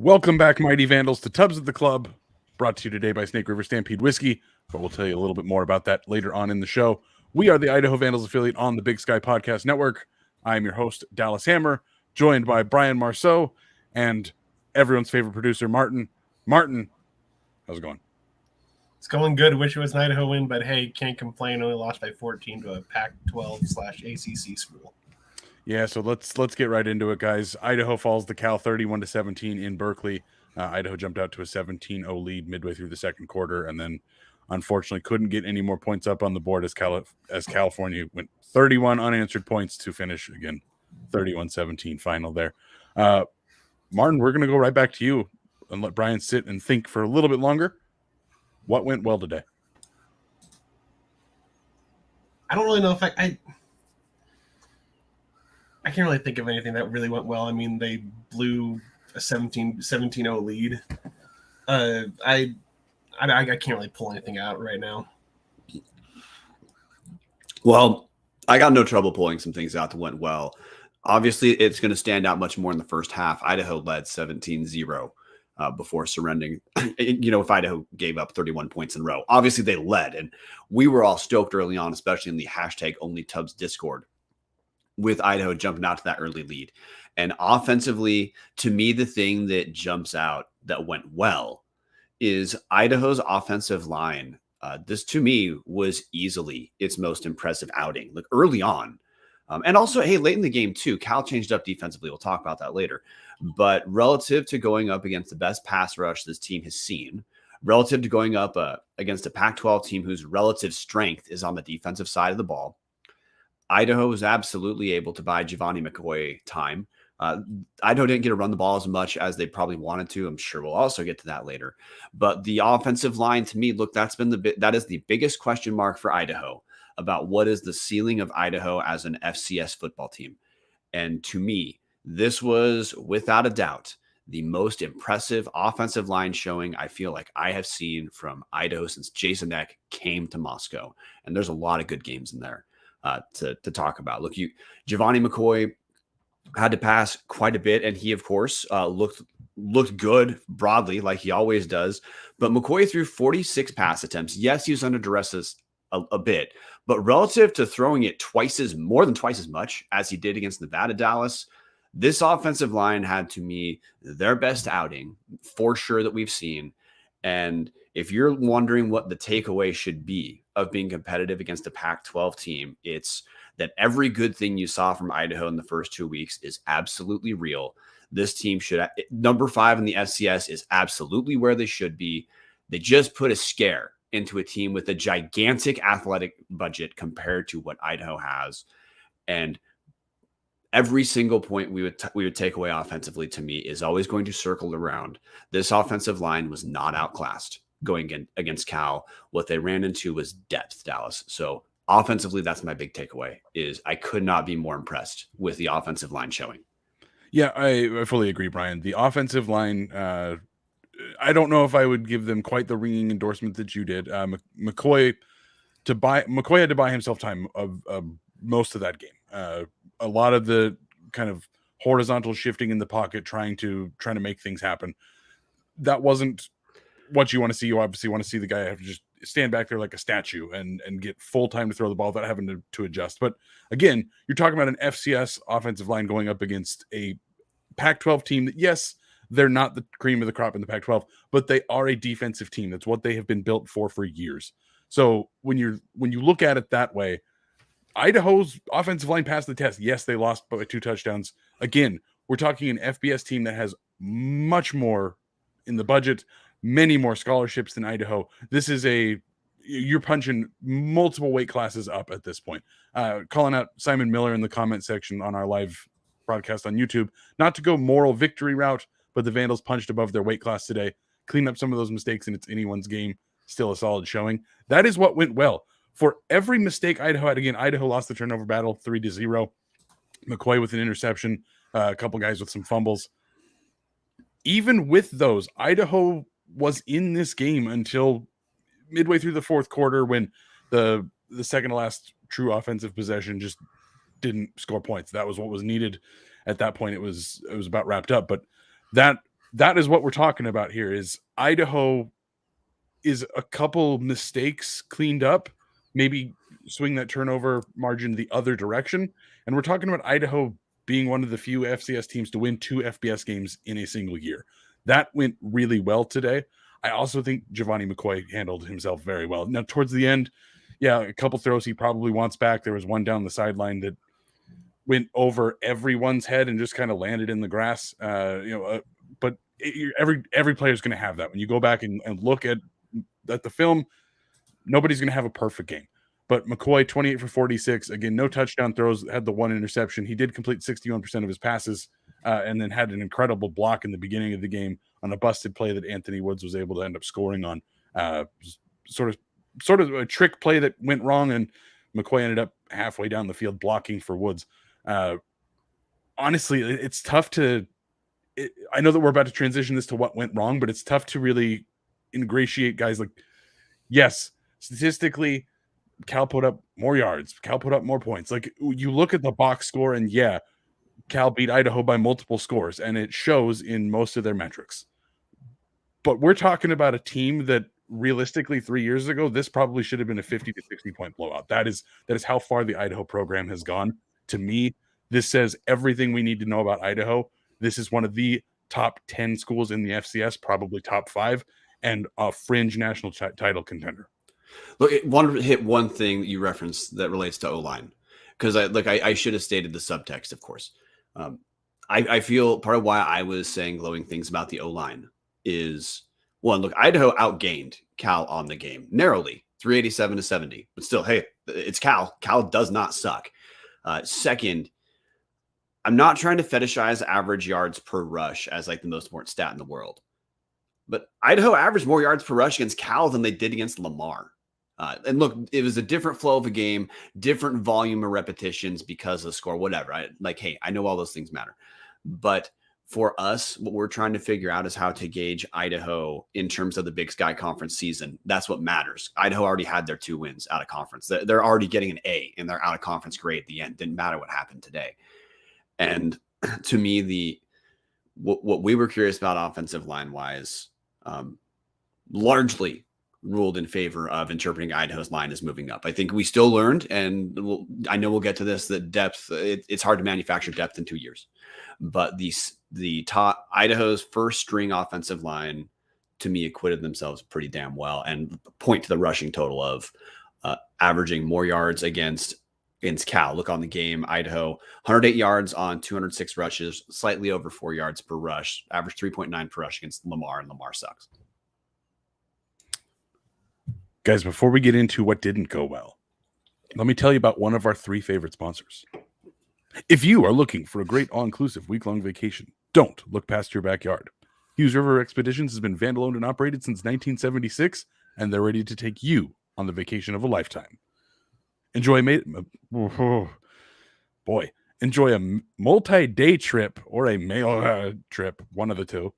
Welcome back, Mighty Vandals, to Tubs at the Club, brought to you today by Snake River Stampede Whiskey, but we'll tell you a little bit more about that later on in the show. We are the Idaho Vandals affiliate on the Big Sky Podcast Network. I am your host, Dallas Hammer, joined by Brian Marceau and everyone's favorite producer, Marten. Marten, how's it going? It's going good. Wish it was an Idaho win, but hey, can't complain. Only lost by 14 to a Pac-12/ACC school. Yeah, so let's get right into it, guys. Idaho falls to Cal 31-17 in Berkeley. Idaho jumped out to a 17-0 lead midway through the second quarter, and then unfortunately couldn't get any more points up on the board as California went 31 unanswered points to finish again 31-17 final there. Marten, we're going to go right back to you and let Brian sit and think for a little bit longer. What went well today? I don't really know if I can't really think of anything that really went well. I mean, they blew a 17-0 lead. I can't really pull anything out right now. Well, I got no trouble pulling some things out that went well. Obviously, it's going to stand out much more in the first half. Idaho led 17-0 before surrendering. If Idaho gave up 31 points in a row, obviously they led, and we were all stoked early on, especially in the #OnlyTubs Discord, with Idaho jumping out to that early lead. And offensively, to me, the thing that jumps out that went well is Idaho's offensive line. This, to me, was easily its most impressive outing, like early on. And also, hey, late in the game, too, Cal changed up defensively. We'll talk about that later. But relative to going up against the best pass rush this team has seen, relative to going up against a Pac-12 team whose relative strength is on the defensive side of the ball, Idaho was absolutely able to buy Giovanni McCoy time. Idaho didn't get to run the ball as much as they probably wanted to. I'm sure we'll also get to that later. But the offensive line, to me, look, that is the biggest question mark for Idaho about what is the ceiling of Idaho as an FCS football team. And to me, this was without a doubt the most impressive offensive line showing I feel like I have seen from Idaho since Jason Eck came to Moscow. And there's a lot of good games in there to talk about. Look, Giovanni McCoy had to pass quite a bit, and he, of course, looked good broadly like he always does. But McCoy threw 46 pass attempts. Yes, he was under duress a bit, but relative to throwing it more than twice as much as he did against Nevada, Dallas, this offensive line had, to me, their best outing for sure that we've seen. And if you're wondering what the takeaway should be of being competitive against a Pac-12 team, it's that every good thing you saw from Idaho in the first 2 weeks is absolutely real. This team number 5 in the FCS is absolutely where they should be. They just put a scare into a team with a gigantic athletic budget compared to what Idaho has. And every single point we would take away offensively, to me, is always going to circle around. This offensive line was not outclassed going against Cal. What they ran into was depth, Dallas. So offensively, that's my big takeaway, is I could not be more impressed with the offensive line showing. Yeah, I fully agree, Brian. The offensive line, I don't know if I would give them quite the ringing endorsement that you did. McCoy had to buy himself time of most of that game. A lot of the kind of horizontal shifting in the pocket, trying to make things happen. That wasn't what you want to see. You obviously want to see the guy have to just stand back there like a statue and get full time to throw the ball without having to adjust. But again, you're talking about an FCS offensive line going up against a Pac-12 team that, yes, they're not the cream of the crop in the Pac-12, but they are a defensive team. That's what they have been built for years. So when you look at it that way, Idaho's offensive line passed the test. Yes, they lost by 2 touchdowns. Again, we're talking an FBS team that has much more in the budget, many more scholarships than Idaho. This is you're punching multiple weight classes up at this point. Calling out Simon Miller in the comment section on our live broadcast on YouTube, not to go moral victory route, but the Vandals punched above their weight class today, cleaned up some of those mistakes, and it's anyone's game. Still a solid showing. That is what went well. For every mistake Idaho had, again, Idaho lost the turnover battle 3-0. McCoy with an interception, a couple guys with some fumbles. Even with those, Idaho was in this game until midway through the fourth quarter, when the second to last true offensive possession just didn't score points. That was what was needed at that point. It was about wrapped up. But that that is what we're talking about here. Is Idaho is a couple mistakes cleaned up, maybe swing that turnover margin the other direction. And we're talking about Idaho being one of the few FCS teams to win 2 FBS games in a single year. That went really well today. I also think Giovanni McCoy handled himself very well. Now, towards the end, yeah, a couple throws he probably wants back. There was one down the sideline that went over everyone's head and just kind of landed in the grass. But every player is going to have that. When you go back and look at the film, nobody's going to have a perfect game. But McCoy, 28 for 46, again, no touchdown throws, had the one interception. He did complete 61% of his passes, and then had an incredible block in the beginning of the game on a busted play that Anthony Woods was able to end up scoring on. Sort of a trick play that went wrong, and McCoy ended up halfway down the field blocking for Woods. Honestly, it's tough to I know that we're about to transition this to what went wrong, but it's tough to really ingratiate guys like, yes, statistically, Cal put up more yards, Cal put up more points. Like, you look at the box score, and yeah, Cal beat Idaho by multiple scores, and it shows in most of their metrics. But we're talking about a team that realistically 3 years ago, this probably should have been a 50 to 60 point blowout. That is how far the Idaho program has gone. To me, this says everything we need to know about Idaho. This is one of the top 10 schools in the FCS, probably top 5, and a fringe national title contender. Look, want to hit one thing that you referenced that relates to O-line, because I should have stated the subtext, of course. I feel part of why I was saying glowing things about the O-line is, one, look, Idaho outgained Cal on the game narrowly, 387 to 70. But still, hey, it's Cal. Cal does not suck. Second, I'm not trying to fetishize average yards per rush as like the most important stat in the world, but Idaho averaged more yards per rush against Cal than they did against Lamar. And look, it was a different flow of a game, different volume of repetitions because of the score, whatever. Hey, I know all those things matter. But for us, what we're trying to figure out is how to gauge Idaho in terms of the Big Sky Conference season. That's what matters. Idaho already had their 2 wins out of conference. They're already getting an A in their out of conference grade at the end. Didn't matter what happened today. And to me, what we were curious about offensive line wise, largely ruled in favor of interpreting Idaho's line as moving up. I think we still learned, and I know we'll get to this, that depth, it's hard to manufacture depth in 2 years. But the top Idaho's first string offensive line, to me, acquitted themselves pretty damn well, and point to the rushing total of averaging more yards against Cal. Look on the game, Idaho, 108 yards on 206 rushes, slightly over 4 yards per rush, average 3.9 per rush against Lamar, and Lamar sucks. Guys, before we get into what didn't go well, let me tell you about one of our 3 favorite sponsors. If you are looking for a great all-inclusive week-long vacation, don't look past your backyard. Hughes River Expeditions has been vandal-owned and operated since 1976, and they're ready to take you on the vacation of a lifetime. Enjoy a multi-day trip or a mail trip, one of the two,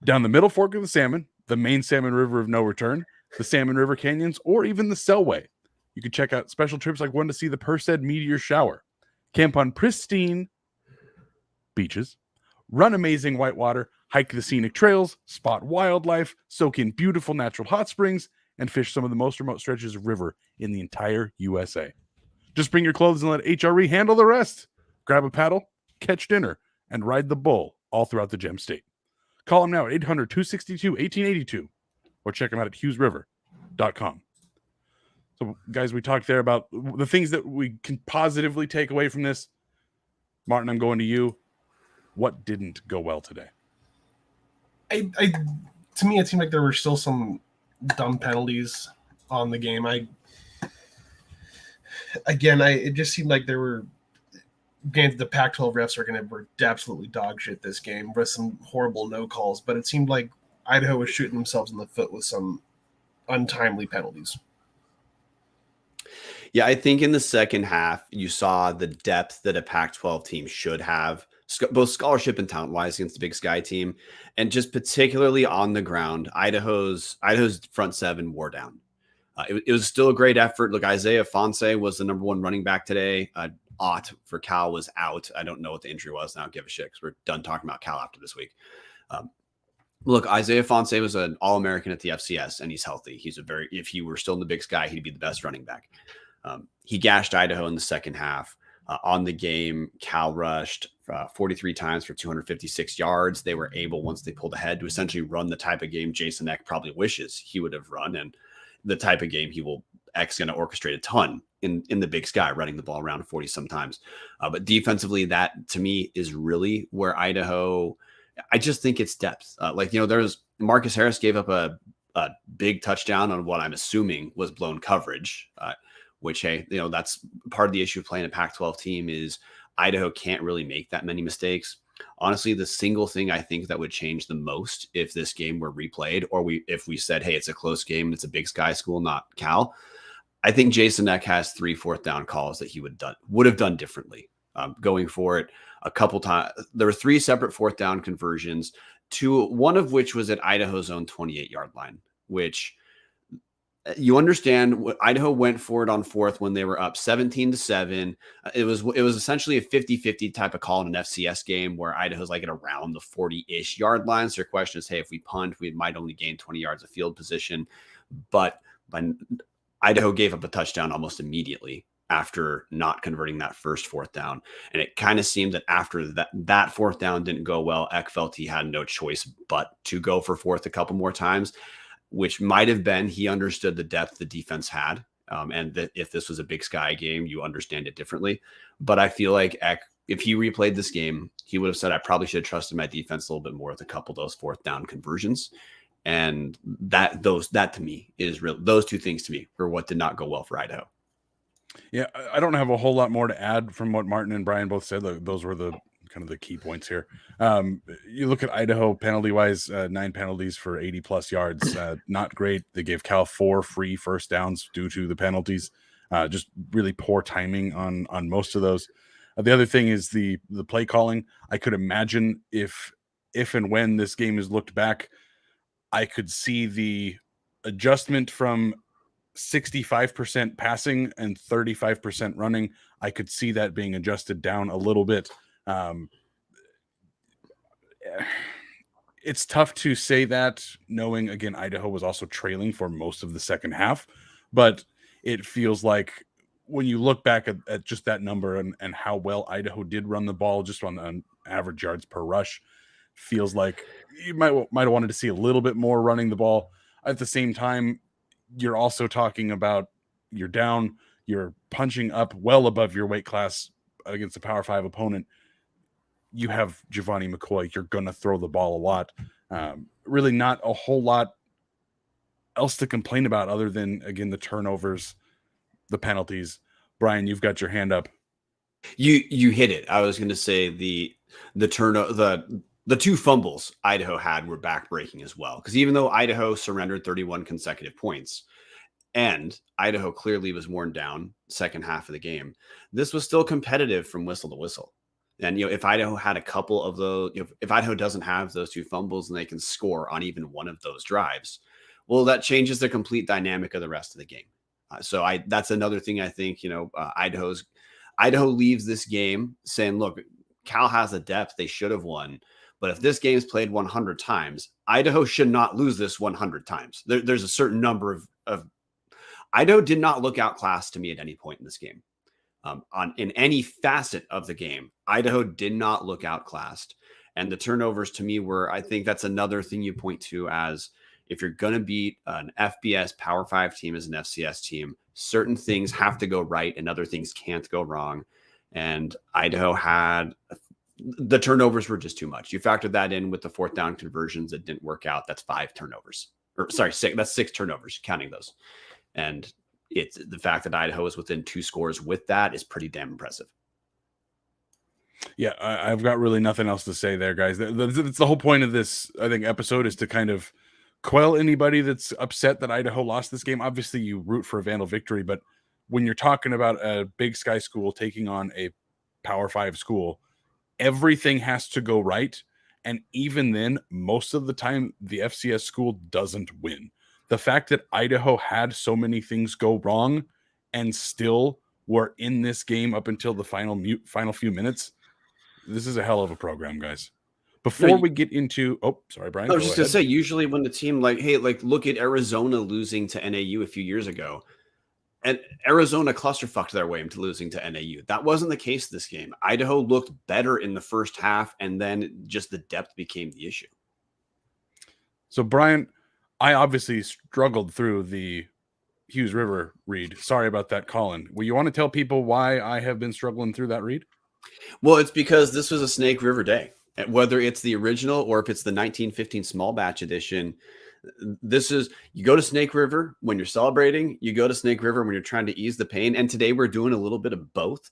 down the Middle Fork of the Salmon, the main Salmon River of no return, the Salmon River Canyons, or even the Selway. You can check out special trips like one to see the Perseid meteor shower, camp on pristine beaches, run amazing whitewater, hike the scenic trails, spot wildlife, soak in beautiful natural hot springs, and fish some of the most remote stretches of river in the entire USA. Just bring your clothes and let HRE handle the rest. Grab a paddle, catch dinner, and ride the bull all throughout the Gem State. Call them now at 800-262-1882 or check them out at hughesriver.com. So, guys, we talked there about the things that we can positively take away from this. Marten, I'm going to you. What didn't go well today? To me, it seemed like there were still some dumb penalties on the game. It just seemed like there were games the Pac-12 refs were absolutely dog shit this game with some horrible no calls, but it seemed like Idaho was shooting themselves in the foot with some untimely penalties. Yeah, I think in the second half, you saw the depth that a Pac-12 team should have, both scholarship and talent-wise against the Big Sky team, and just particularly on the ground, Idaho's front 7 wore down. It was still a great effort. Look, Isaiah Fonse was the number 1 running back today. Ott for Cal was out. I don't know what the injury was. And I don't give a shit because we're done talking about Cal after this week. Look, Isaiah Fonse was an All-American at the FCS, and he's healthy. If he were still in the Big Sky, he'd be the best running back. He gashed Idaho in the second half. On the game, Cal rushed 43 times for 256 yards. They were able, once they pulled ahead, to essentially run the type of game Jason Eck probably wishes he would have run, and the type of game Eck's going to orchestrate a ton in the Big Sky, running the ball around 40 sometimes. But defensively, that to me is really where Idaho. I just think it's depth. There's Marcus Harris gave up a big touchdown on what I'm assuming was blown coverage, which, hey, that's part of the issue of playing a Pac-12 team is Idaho can't really make that many mistakes. Honestly, the single thing I think that would change the most if this game were replayed, or if we said, hey, it's a close game, it's a Big Sky school, not Cal, I think Jason Eck has 3 fourth down calls that he would have done differently. Going for it a couple times. There were 3 separate fourth down conversions, one of which was at Idaho's own 28-yard line, which you understand what Idaho went for it on fourth when they were up 17-7. It was essentially a 50-50 type of call in an FCS game where Idaho's like at around the 40-ish yard line. So your question is, hey, if we punt, we might only gain 20 yards of field position. But Idaho gave up a touchdown almost immediately after not converting that first fourth down. And it kind of seemed that after that fourth down didn't go well, Eck felt he had no choice but to go for fourth a couple more times, which might have been he understood the depth the defense had. And that if this was a Big Sky game, you understand it differently. But I feel like Eck, if he replayed this game, he would have said, I probably should have trusted my defense a little bit more with a couple of those fourth down conversions. And that to me is real. Those two things to me were what did not go well for Idaho. Yeah, I don't have a whole lot more to add from what Marten and Brian both said. Those were the kind of the key points here. You look at Idaho penalty wise, 9 penalties for 80 plus yards. Not great. They gave Cal 4 free first downs due to the penalties. Just really poor timing on most of those. The other thing is the play calling. I could imagine if and when this game is looked back, I could see the adjustment from 65% passing and 35% running. I could see that being adjusted down a little bit. It's tough to say that, knowing, again, Idaho was also trailing for most of the second half, but it feels like when you look back at just that number and how well Idaho did run the ball just on average yards per rush, feels like you might have wanted to see a little bit more running the ball. At the same time, you're also talking about you're down, you're punching up well above your weight class against a Power 5 opponent. You have Giovanni McCoy. You're going to throw the ball a lot. Really not a whole lot else to complain about other than, again, the turnovers, the penalties. Brian, you've got your hand up. You hit it. I was going to say the 2 fumbles Idaho had were backbreaking as well. Because even though Idaho surrendered 31 consecutive points and Idaho clearly was worn down second half of the game, this was still competitive from whistle to whistle. And, if Idaho had a couple of those, if Idaho doesn't have those 2 fumbles and they can score on even one of those drives, well, that changes the complete dynamic of the rest of the game. That's another thing I think, Idaho leaves this game saying, look, Cal has a depth. They should have won. But if this game's played 100 times, Idaho should not lose this 100 times. There's a certain number of Idaho did not look outclassed to me at any point in this game. In any facet of the game, Idaho did not look outclassed. And the turnovers to me I think that's another thing you point to as if you're going to beat an FBS Power 5 team as an FCS team, certain things have to go right and other things can't go wrong. And Idaho had the turnovers were just too much. You factored that in with the fourth down conversions that didn't work out. That's 5 turnovers. That's 6 turnovers, counting those. And it's the fact that Idaho is within 2 scores with that is pretty damn impressive. Yeah, I've got really nothing else to say there, guys. That's the whole point of this, I think, episode is to kind of quell anybody that's upset that Idaho lost this game. Obviously, you root for a Vandal victory, but when you're talking about a Big Sky school taking on a Power 5 school, everything has to go right. And even then, most of the time, the FCS school doesn't win. The fact that Idaho had so many things go wrong and still were in this game up until the final few minutes, this is a hell of a program, guys. Before we get into, sorry, Brian. I was just going to say, usually when the team look at Arizona losing to NAU a few years ago, and Arizona clusterfucked their way into losing to NAU. That wasn't the case this game. Idaho looked better in the first half, and then just the depth became the issue. So, Brian, I obviously struggled through the Hughes River read. Sorry about that, Colin. Well, you want to tell people why I have been struggling through that read? Well, it's because this was a Snake River day. Whether it's the original or if it's the 1915 small batch edition, you go to Snake River when you're celebrating, you go to Snake River when you're trying to ease the pain. And today we're doing a little bit of both,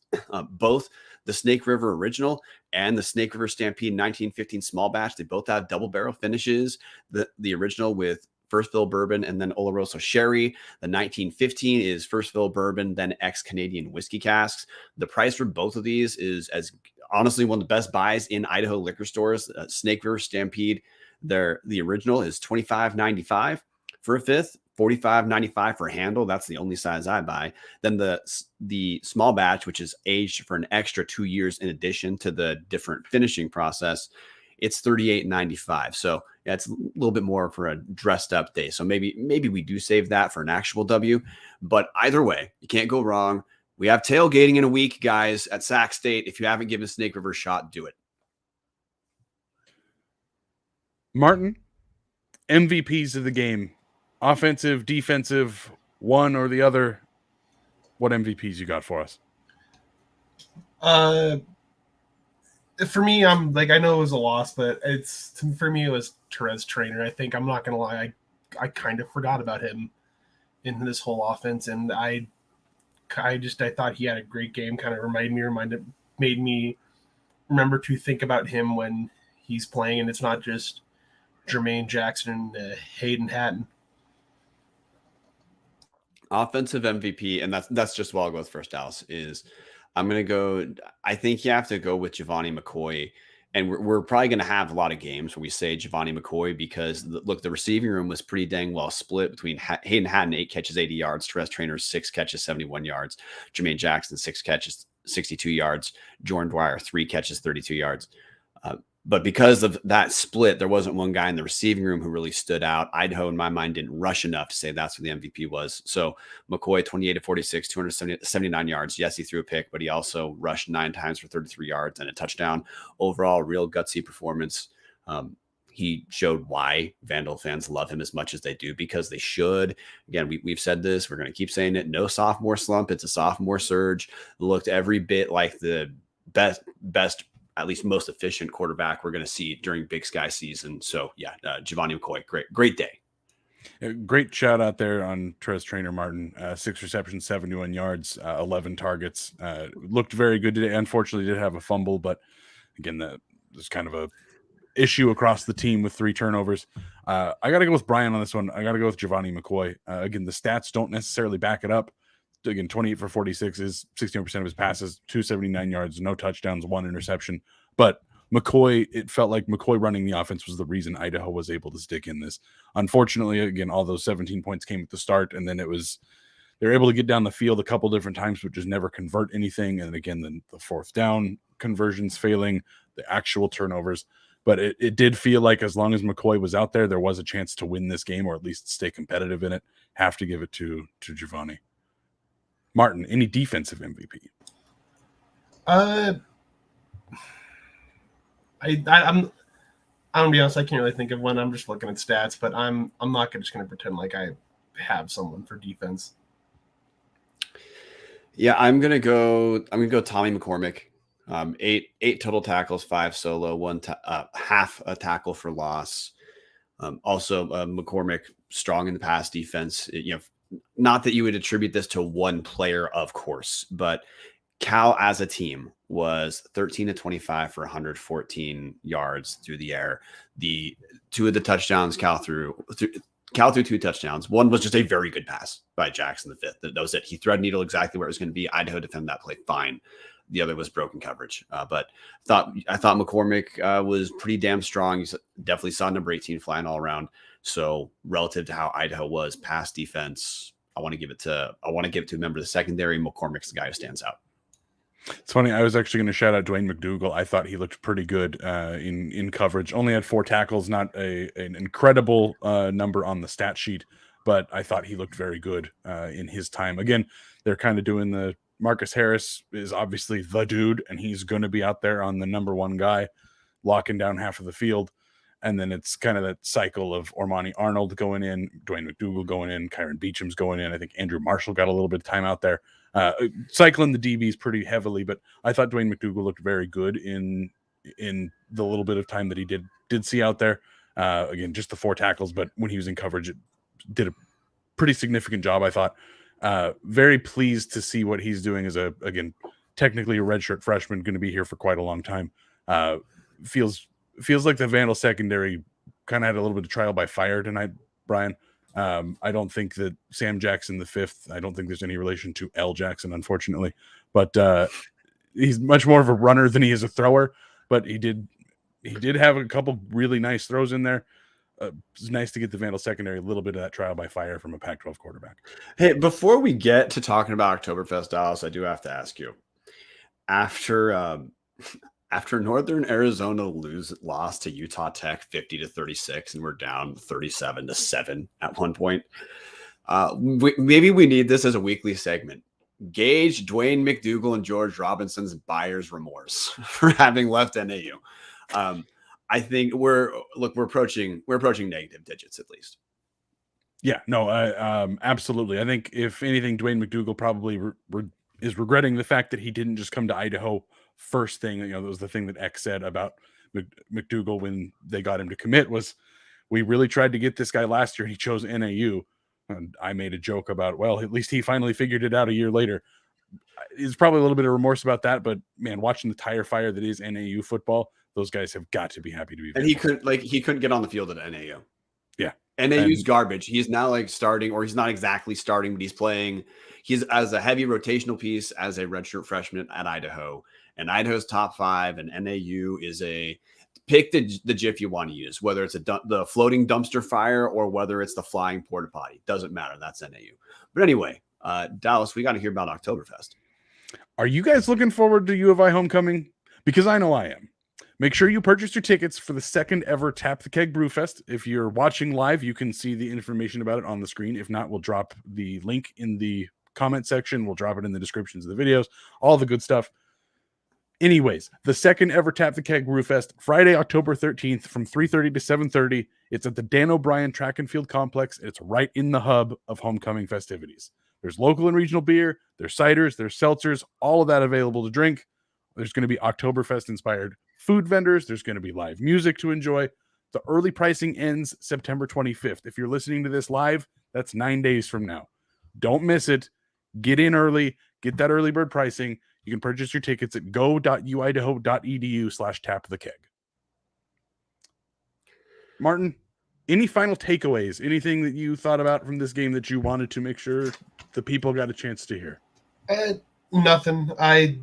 both the Snake River original and the Snake River Stampede 1915 small batch. They both have double barrel finishes. The original with first fill bourbon and then Oloroso sherry. The 1915 is first fill bourbon, then ex-Canadian whiskey casks. The price for both of these is as honestly one of the best buys in Idaho liquor stores. Snake River Stampede, the original is $25.95 for a fifth, $45.95 for a handle. That's the only size I buy. Then the small batch, which is aged for an extra 2 years in addition to the different finishing process, it's $38.95. So yeah, it's a little bit more for a dressed up day. So maybe we do save that for an actual W. But either way, you can't go wrong. We have tailgating in a week, guys, at Sac State. If you haven't given Snake River a shot, do it. Marten, MVPs of the game, offensive, defensive, one or the other. What MVPs you got for us? For me, I know it was a loss, but for me, it was Therese Trainer. I think, I'm not going to lie, I kind of forgot about him in this whole offense. And I thought he had a great game, kind of made me remember to think about him when he's playing, and it's not just Jermaine Jackson and Hayden Hatton. Offensive MVP, and that's just what I'll go with first, Dallas, is I'm going to go, I think you have to go with Giovanni McCoy. And we're probably going to have a lot of games where we say Giovanni McCoy because, the receiving room was pretty dang well split between Hayden Hatton, 8 catches, 80 yards, Therese Trainer, 6 catches, 71 yards, Jermaine Jackson, 6 catches, 62 yards, Jordan Dwyer, 3 catches, 32 yards. But because of that split, there wasn't one guy in the receiving room who really stood out. Idaho, in my mind, didn't rush enough to say that's what the MVP was. So McCoy, 28 to 46, 279 yards. Yes, he threw a pick, but he also rushed 9 times for 33 yards and a touchdown. Overall, real gutsy performance. He showed why Vandal fans love him as much as they do, because they should. Again, we've said this. We're going to keep saying it. No sophomore slump. It's a sophomore surge. Looked every bit like the best, at least most efficient quarterback we're going to see during Big Sky season. So yeah, Giovanni McCoy, great day. Great shout out there on Therese Trainer, Marten. 6 receptions, 71 yards, 11 targets. Looked very good today. Unfortunately, did have a fumble, but again, there's kind of a issue across the team with 3 turnovers. I got to go with Brian on this one. I got to go with Giovanni McCoy. Again, the stats don't necessarily back it up. Again, 28 for 46 is 61% of his passes, 279 yards, no touchdowns, 1 interception. But McCoy, it felt like McCoy running the offense was the reason Idaho was able to stick in this. Unfortunately, again, all those 17 points came at the start, and then they're able to get down the field a couple different times, but just never convert anything. And again, then the 4th down conversions failing, the actual turnovers. But it did feel like as long as McCoy was out there was a chance to win this game, or at least stay competitive in it. Have to give it to Giovanni. Marten, any defensive MVP? I'm gonna be honest, I can't really think of one. I'm just looking at stats, but I'm not just gonna pretend like I have someone for defense. Yeah, I'm gonna go Tommy McCormick. 8 total tackles, 5 solo, half a tackle for loss. Also, McCormick strong in the pass defense. Not that you would attribute this to one player, of course, but Cal as a team was 13 to 25 for 114 yards through the air. The 2 of the touchdowns Cal threw 2 touchdowns. One was just a very good pass by Jackson the 5th. That was it. He threaded needle exactly where it was going to be. Idaho defended that play fine. The other was broken coverage. But I thought McCormick was pretty damn strong. He definitely saw number 18 flying all around. So relative to how Idaho was pass defense, I want to give it to a member of the secondary. McCormick's the guy who stands out. It's funny. I was actually going to shout out Dwayne McDougal. I thought he looked pretty good in coverage. Only had 4 tackles, not an incredible number on the stat sheet, but I thought he looked very good in his time. Again, they're kind of doing the Marcus Harris is obviously the dude, and he's going to be out there on the number 1 guy, locking down half of the field. And then it's kind of that cycle of Ormani Arnold going in, Dwayne McDougal going in, Kyron Beacham's going in. I think Andrew Marshall got a little bit of time out there. Cycling the DBs pretty heavily, but I thought Dwayne McDougal looked very good in the little bit of time that he did see out there. Again, just the 4 tackles, but when he was in coverage, it did a pretty significant job, I thought. Very pleased to see what he's doing as again, technically a redshirt freshman, going to be here for quite a long time. Feels like the Vandal secondary kind of had a little bit of trial by fire tonight, Brian. I don't think that Sam Jackson, the 5th, I don't think there's any relation to L Jackson, unfortunately, but he's much more of a runner than he is a thrower, but he did have a couple really nice throws in there. It's nice to get the Vandal secondary a little bit of that trial by fire from a Pac-12 quarterback. Hey, before we get to talking about Oktoberfest, Dallas, I do have to ask you, after Northern Arizona lost to Utah Tech 50-36, and we're down 37-7 at one point. Maybe we need this as a weekly segment. Gauge Dwayne McDougal and George Robinson's buyer's remorse for having left NAU. I think we're approaching negative digits at least. Yeah, no, absolutely. I think if anything, Dwayne McDougal probably is regretting the fact that he didn't just come to Idaho first thing. That was the thing that X said about McDougal when they got him to commit was, we really tried to get this guy last year and he chose NAU. And I made a joke about, well, at least he finally figured it out a year later. There's probably a little bit of remorse about that, but man, watching the tire fire that is NAU football, those guys have got to be happy to be. And he couldn't get on the field at NAU. Yeah. NAU's garbage. He's now starting, or he's not exactly starting, but he's playing. He's as a heavy rotational piece as a redshirt freshman at Idaho. And Idaho's top 5, and NAU is pick the GIF you want to use, whether it's the floating dumpster fire or whether it's the flying porta potty. Doesn't matter. That's NAU. But anyway, Dallas, we got to hear about Oktoberfest. Are you guys looking forward to U of I homecoming? Because I know I am. Make sure you purchase your tickets for the 2nd ever Tap the Keg Brewfest. If you're watching live, you can see the information about it on the screen. If not, we'll drop the link in the comment section. We'll drop it in the descriptions of the videos, all the good stuff. Anyways, the 2nd ever Tap the Keg Brewfest, Friday, October 13th from 3:30 to 7:30. It's at the Dan O'Brien Track and Field Complex. It's right in the hub of homecoming festivities. There's local and regional beer, there's ciders, there's seltzers, all of that available to drink. There's going to be Oktoberfest-inspired food vendors. There's going to be live music to enjoy. The early pricing ends September 25th. If you're listening to this live, that's 9 days from now. Don't miss it. Get in early. Get that early bird pricing. You can purchase your tickets at go.uidaho.edu/tapthekeg. Martin, any final takeaways? Anything that you thought about from this game that you wanted to make sure the people got a chance to hear? Nothing. I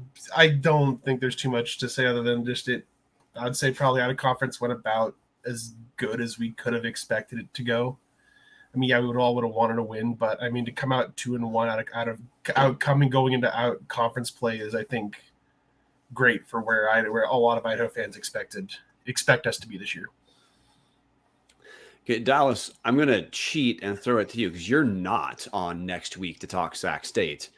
don't think there's too much to say other than just it. I'd say probably out of conference went about as good as we could have expected it to go. I mean, yeah, we would have wanted to win, but I mean, to come out 2-1 going into out conference play is, I think, great for where a lot of Idaho fans expect us to be this year. Okay, Dallas, I'm going to cheat and throw it to you because you're not on next week to talk Sac State.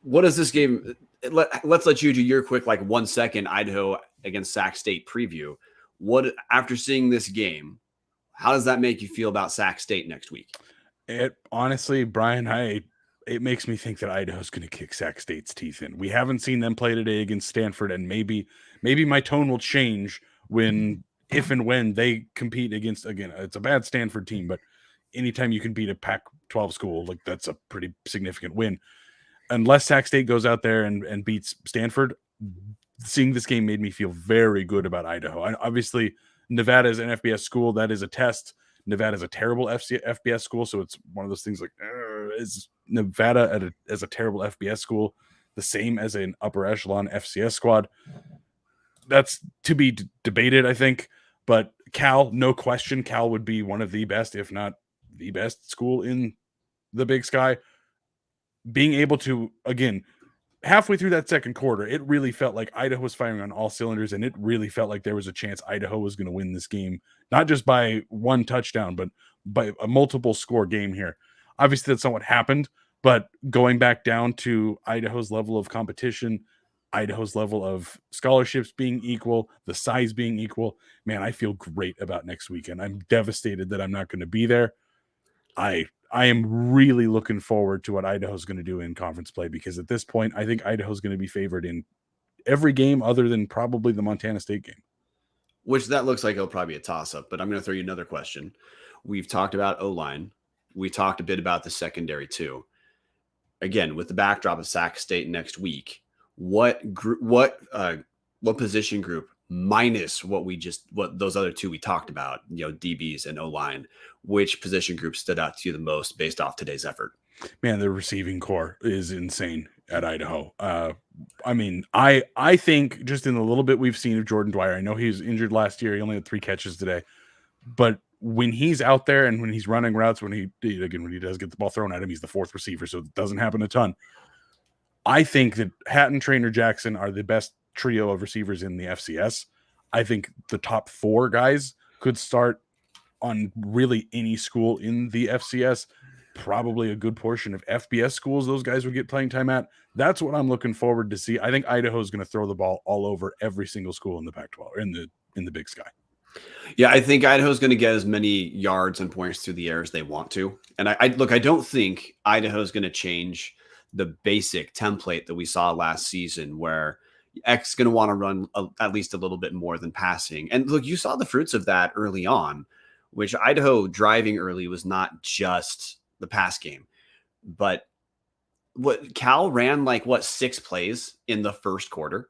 What is this game? Let's let you do your quick, 1 second Idaho against Sac State preview. What, after seeing this game, how does that make you feel about Sac State next week? Honestly, Brian, it makes me think that Idaho's going to kick Sac State's teeth in. We haven't seen them play today against Stanford, and maybe my tone will change if and when they compete against, again, it's a bad Stanford team, but anytime you can beat a Pac-12 school, that's a pretty significant win. Unless Sac State goes out there and beats Stanford, seeing this game made me feel very good about Idaho. Obviously, Nevada is an FBS school. That is a test. Nevada is a terrible FBS school, so it's one of those things is Nevada as a terrible FBS school the same as an upper echelon FCS squad? That's to be debated, I think. But Cal, no question, Cal would be one of the best, if not the best school in the Big Sky. Being able to, again, halfway through that second quarter, it really felt like Idaho was firing on all cylinders, and it really felt like there was a chance Idaho was going to win this game, not just by one touchdown, but by a multiple score game here. Obviously, that's not what happened, but going back down to Idaho's level of competition, Idaho's level of scholarships being equal, the size being equal, man, I feel great about next weekend. I'm devastated that I'm not going to be there. I am really looking forward to what Idaho's going to do in conference play, because at this point, I think Idaho's going to be favored in every game other than probably the Montana State game. Which that looks like it'll probably be a toss-up, but I'm going to throw you another question. We've talked about O-line. We talked a bit about the secondary too. Again, with the backdrop of Sac State next week, what position group minus what those other two we talked about, DBs and O-line, which position group stood out to you the most based off today's effort? Man, the receiving core is insane at Idaho. I mean, I think just in the little bit we've seen of Jordan Dwyer, I know he was injured last year. He only had 3 catches today, but when he's out there and when he's running routes, when he does get the ball thrown at him, he's the 4th receiver, so it doesn't happen a ton. I think that Hatton, Trainer, Jackson are the best trio of receivers in the FCS. I think the top 4 guys could start on really any school in the FCS. Probably a good portion of FBS schools those guys would get playing time at. That's what I'm looking forward to see. I think Idaho is going to throw the ball all over every single school in the Pac-12 or in the Big Sky. Yeah, I think Idaho's going to get as many yards and points through the air as they want to. And I don't think Idaho's going to change the basic template that we saw last season, where X is going to want to run at least a little bit more than passing. And look, you saw the fruits of that early on, which Idaho driving early was not just the pass game, but what Cal ran 6 plays in the first quarter.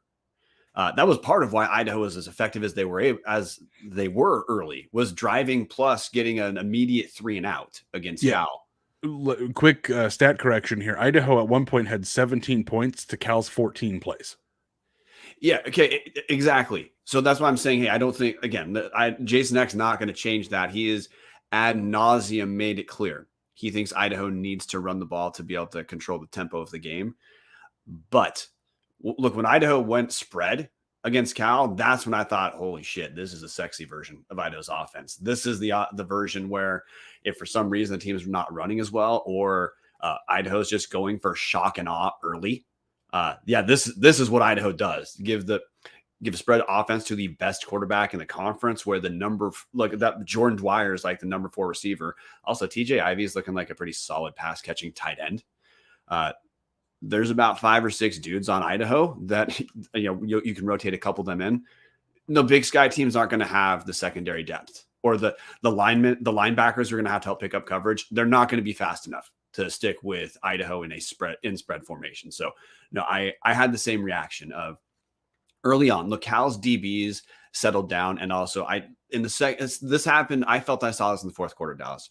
That was part of why Idaho was as effective as they were early, was driving plus getting an immediate 3 and out against Cal. Quick stat correction here. Idaho at one point had 17 points to Cal's 14 plays. Yeah. Okay. Exactly. So that's why I'm saying, hey, I don't think, again, Jason Eck's not going to change that. He is ad nauseum made it clear. He thinks Idaho needs to run the ball to be able to control the tempo of the game. But look, when Idaho went spread against Cal, that's when I thought, holy shit, this is a sexy version of Idaho's offense. This is the version where if for some reason the team is not running as well, or Idaho's just going for shock and awe early. This is what Idaho does. Give spread offense to the best quarterback in the conference, where that Jordan Dwyer is like the number 4 receiver. Also, TJ Ivey is looking like a pretty solid pass catching tight end. There's about 5 or 6 dudes on Idaho that you can rotate a couple of them in. The Big Sky teams aren't going to have the secondary depth, or the linebackers are going to have to help pick up coverage. They're not going to be fast enough to stick with Idaho in spread formation. So no, I had the same reaction of early on. Look, Cal's DBs settled down, and also this happened. I felt I saw this in the fourth quarter. Dallas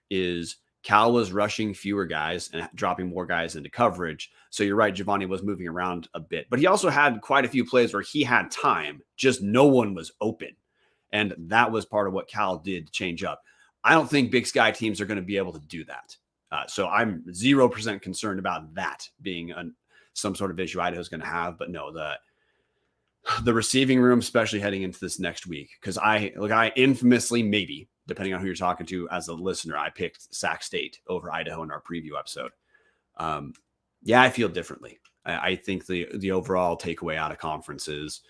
is Cal was rushing fewer guys and dropping more guys into coverage. So you're right, Giovanni was moving around a bit, but he also had quite a few plays where he had time, just no one was open. And that was part of what Cal did to change up. I don't think Big Sky teams are going to be able to do that. So I'm 0% concerned about that being some sort of issue Idaho's going to have. But no, the receiving room, especially heading into this next week, because I infamously, maybe, depending on who you're talking to as a listener, I picked Sac State over Idaho in our preview episode. I feel differently. I think the overall takeaway out of conference is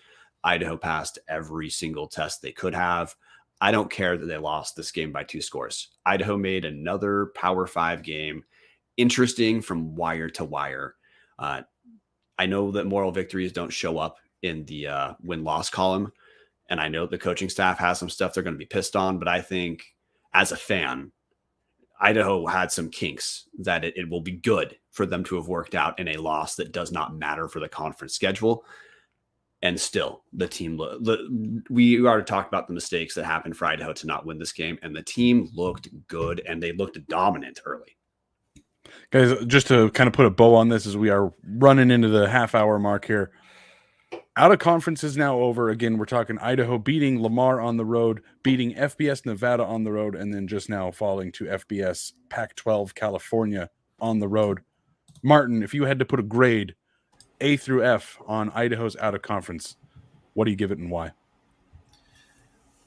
Idaho passed every single test they could have. I don't care that they lost this game by 2 scores. Idaho made another Power 5 game interesting from wire to wire. I know that moral victories don't show up in the win-loss column, and I know the coaching staff has some stuff they're going to be pissed on, but I think as a fan, Idaho had some kinks that it will be good for them to have worked out in a loss that does not matter for the conference schedule. And still, the team, we already talked about the mistakes that happened for Idaho to not win this game, and the team looked good, and they looked dominant early. Guys, just to kind of put a bow on this as we are running into the half-hour mark here, out of conference is now over. Again, we're talking Idaho beating Lamar on the road, beating FBS Nevada on the road, and then just now falling to FBS Pac-12 California on the road. Marten, if you had to put a grade A through F on Idaho's out of conference. What do you give it and why?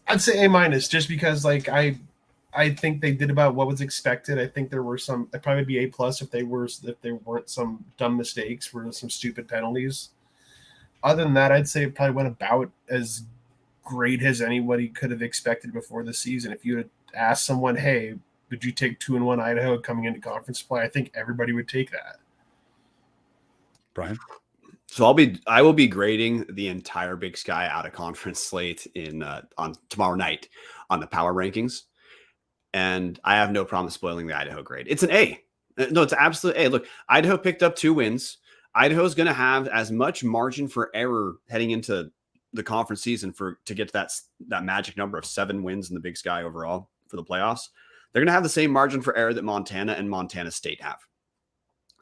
I'd say A-, just because like I think they did about what was expected. I think there were some. It'd probably be A+ if there weren't some dumb mistakes, were some stupid penalties. Other than that, I'd say it probably went about as great as anybody could have expected before the season. If you had asked someone, "Hey, would you take 2-1 Idaho coming into conference play?" I think everybody would take that. Brian? So I will be grading the entire Big Sky out of conference slate on tomorrow night on the power rankings. And I have no problem spoiling the Idaho grade. It's an A. No, it's an absolute A. Look, Idaho picked up 2 wins. Idaho's going to have as much margin for error heading into the conference season to get to that magic number of 7 wins in the Big Sky overall for the playoffs. They're going to have the same margin for error that Montana and Montana State have.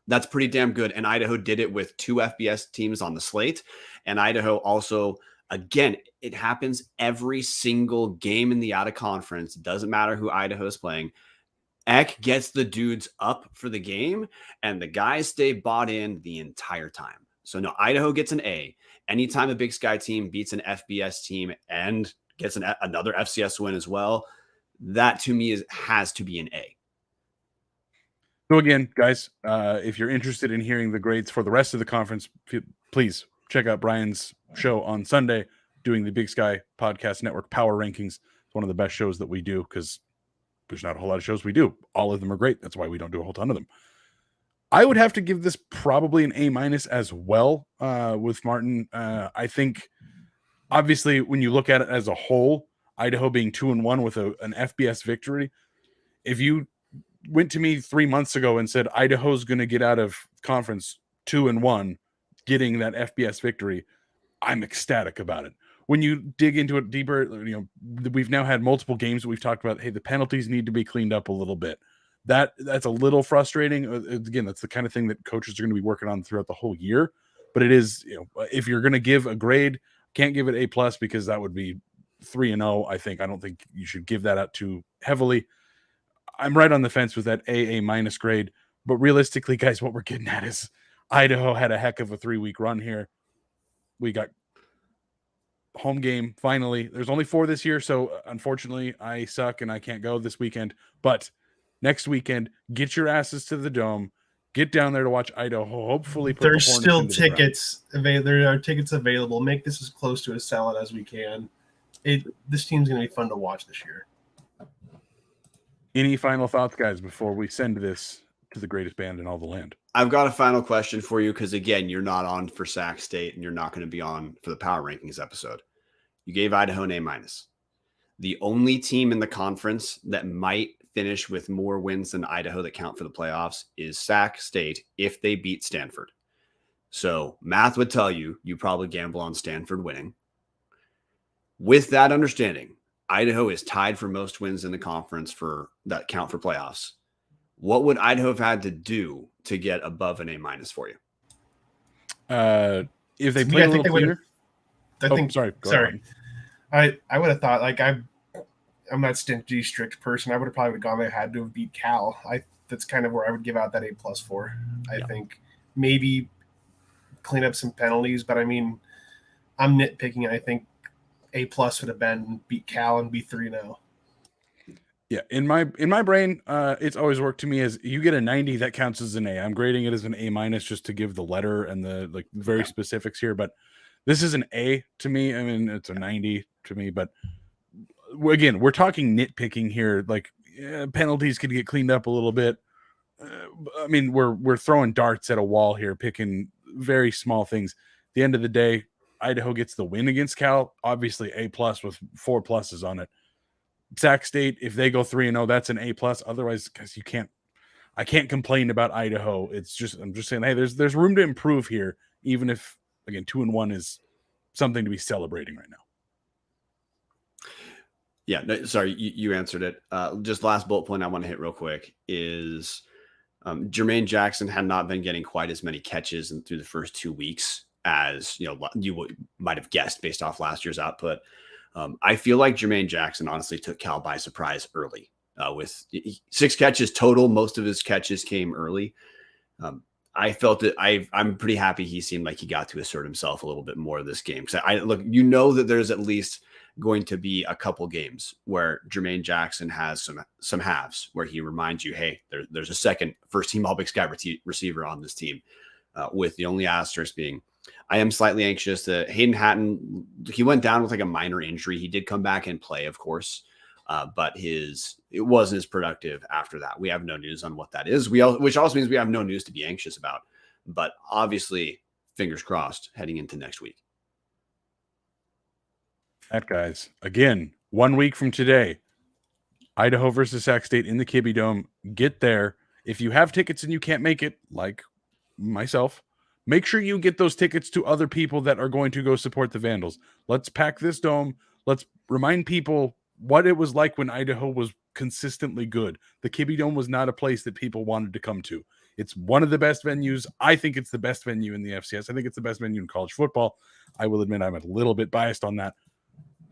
That's pretty damn good. And Idaho did it with 2 FBS teams on the slate. And Idaho also, again, it happens every single game in the out of conference. It doesn't matter who Idaho is playing. Eck gets the dudes up for the game, and the guys stay bought in the entire time. So no, Idaho gets an A. Anytime a Big Sky team beats an FBS team and gets another FCS win as well, that to me has to be an A. So again, guys, if you're interested in hearing the grades for the rest of the conference, please check out Brian's show on Sunday doing the Big Sky Podcast Network Power Rankings. It's one of the best shows that we do because there's not a whole lot of shows we do. All of them are great. That's why we don't do a whole ton of them. I would have to give this probably an A- as well with Marten. I think, obviously, when you look at it as a whole, Idaho being 2-1 with an FBS victory, if you went to me 3 months ago and said Idaho's going to get out of conference 2-1, getting that FBS victory, I'm ecstatic about it. When you dig into it deeper, we've now had multiple games that we've talked about. Hey, the penalties need to be cleaned up a little bit. That's a little frustrating. Again, that's the kind of thing that coaches are going to be working on throughout the whole year. But it is, if you're going to give a grade, can't give it A+ because that would be 3-0. I don't think you should give that out too heavily. I'm right on the fence with that A- grade. But realistically, guys, what we're getting at is Idaho had a heck of a 3-week run here. We got home game finally. There's only 4 this year, so unfortunately I suck and I can't go this weekend. But next weekend, get your asses to the Dome. Get down there to watch Idaho. Hopefully, there's still tickets available. There are tickets available. Make this as close to a sellout as we can. This team's going to be fun to watch this year. Any final thoughts, guys, before we send this to the greatest band in all the land? I've got a final question for you because, again, you're not on for Sac State and you're not going to be on for the Power Rankings episode. You gave Idaho an A-. The only team in the conference that might finish with more wins than Idaho that count for the playoffs is Sac State if they beat Stanford. So math would tell you probably gamble on Stanford winning. With that understanding, Idaho is tied for most wins in the conference for that count for playoffs. What would Idaho have had to do to get above an A- for you? If they played a little cleaner. Sorry. I would have thought, like, I'm not stingy, strict person. I would have probably gone there, had to have beat Cal. That's kind of where I would give out that A+ for. I think maybe clean up some penalties, but I mean, I'm nitpicking. I think A+ would have been beat Cal and be 3-0. Yeah, in my brain, it's always worked to me as you get a 90, that counts as an A. I'm grading it as an A- just to give the letter and the very specifics here, but this is an A to me. I mean, it's a 90 to me, but again, we're talking nitpicking here. Penalties could get cleaned up a little bit. I mean, we're throwing darts at a wall here, picking very small things. At the end of the day, Idaho gets the win against Cal. Obviously, A+ with 4 pluses on it. Sac State, if they go 3-0, that's an A+. Otherwise, because I can't complain about Idaho. I'm just saying, hey, there's room to improve here, even if, again, 2-1 is something to be celebrating right now. Yeah, no, sorry, you answered it. Just last bullet point I want to hit real quick is Jermaine Jackson had not been getting quite as many catches through the first 2 weeks as you might have guessed based off last year's output. I feel like Jermaine Jackson honestly took Cal by surprise early with 6 catches total. Most of his catches came early. I felt it. I'm pretty happy he seemed like he got to assert himself a little bit more this game. Because I look, that there's at least going to be a couple games where Jermaine Jackson has some halves where he reminds you, hey, there's a second first team All Big Sky receiver on this team. With the only asterisk being, I am slightly anxious that Hayden Hatton, he went down with like a minor injury. He did come back and play, of course, but it wasn't as productive after that. We have no news on what that is. Which also means we have no news to be anxious about. But obviously, fingers crossed heading into next week. That, guys, again, 1 week from today, Idaho versus Sac State in the Kibbe Dome. Get there. If you have tickets and you can't make it, like myself, make sure you get those tickets to other people that are going to go support the Vandals. Let's pack this dome. Let's remind people what it was like when Idaho was consistently good. The Kibbe Dome was not a place that people wanted to come to. It's one of the best venues. I think it's the best venue in the FCS. I think it's the best venue in college football. I will admit I'm a little bit biased on that.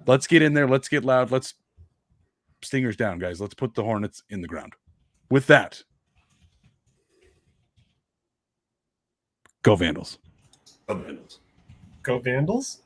Let's get in there. Let's get loud. Let's stingers down, guys. Let's put the Hornets in the ground. With that, go Vandals. Go Vandals. Go Vandals.